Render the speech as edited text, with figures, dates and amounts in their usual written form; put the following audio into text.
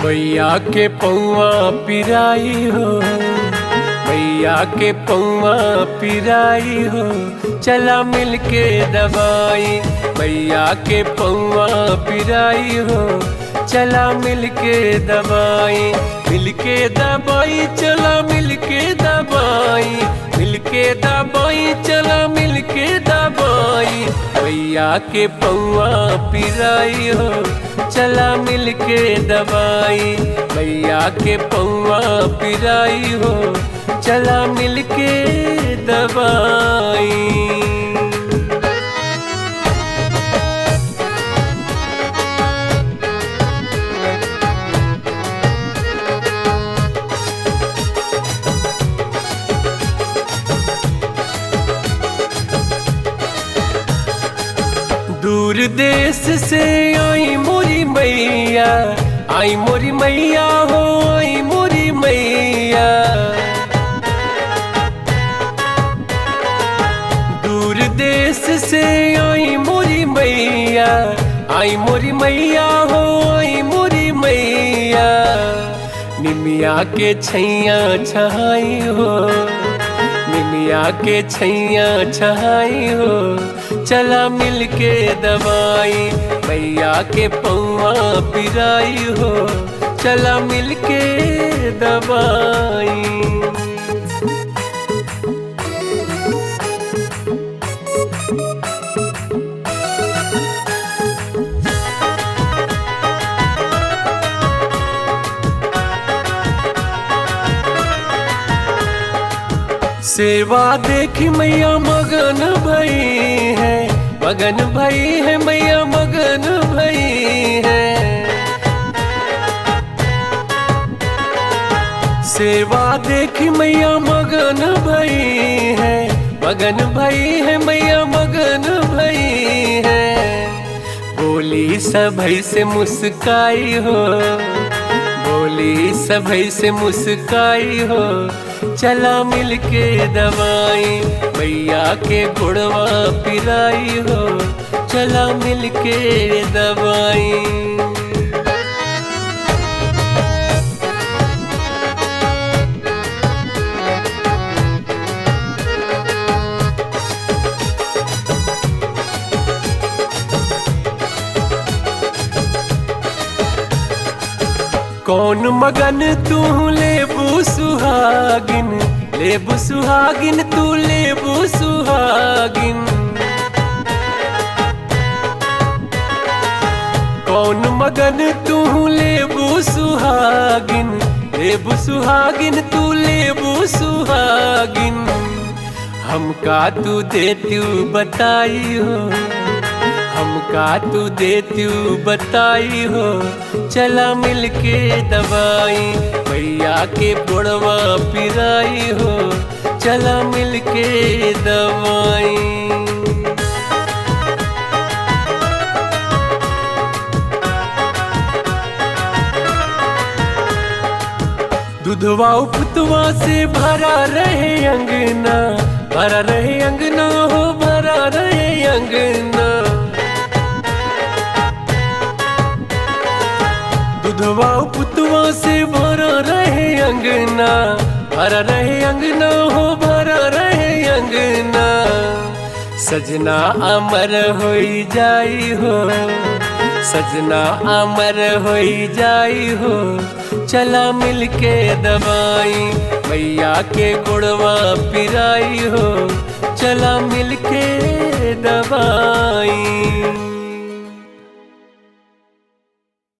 मैया के पौआ पिराई हो, मैया के पौआ पिराई हो, चला मिलके दबाई। मैया के पौआ पिराई हो, चला मिलके दबाई। मिलके दबाई चला मिलके दबाई, मिलके दबाई चला मिलके दबाई। मैया के पौआ पिराई हो, चला मिलके दबाई। मैया के पौआ पिराई हो, चला मिलके दबाई। दूर देश से आई मोरी मैया, आई मोरी मैया हो, आई मोरी मैया। दूर देश से आई मोरी मैया, आई मोरी मैया हो, आई मोरी मैया। निमिया के छैया छहाई हो, निमिया के छैया छहाई हो, चला मिलके दबाई। मैया के पौआ पिराई हो, चला मिलके दबाई। सेवा देखी मैया मगन भई है, मगन भई है मैया मगन भई है। सेवा देखी मैया मगन भई है, मगन भई है मैया मगन भई है। बोली सभई से मुस्काई हो, बोली सभई से मुस्काई हो, चला मिलके दबाई। मैया के गुड़वा पिराई हो, चला मिलके दबाई। कौन मगन तू लेबू सुहागिन, लेबू सुहागिन तू लेबू सुहागिन। कौन मगन तू लेबू सुहागिन, लेबू सुहागिन तू लेबू सुहागिन। हमका तू देतू बताई हो, हमका तू देतू बताई हो, चला मिलके दबाई। मैया के बुढ़वा पिराई हो, चला मिलके दबाई। दूधवा उपतवा से भरा रहे अंगना, भरा रहे अंगना हो, भरा रहे अंगना। दूधवा पुतवा से भरा रहे अंगना, भरा रहे अंगना हो, भरा रहे अंगना। सजना अमर होई जाई हो, सजना अमर होई जाई हो, चला मिलके दबाई। मैया के गुड़वा पिराई हो, चला मिलके दबाई।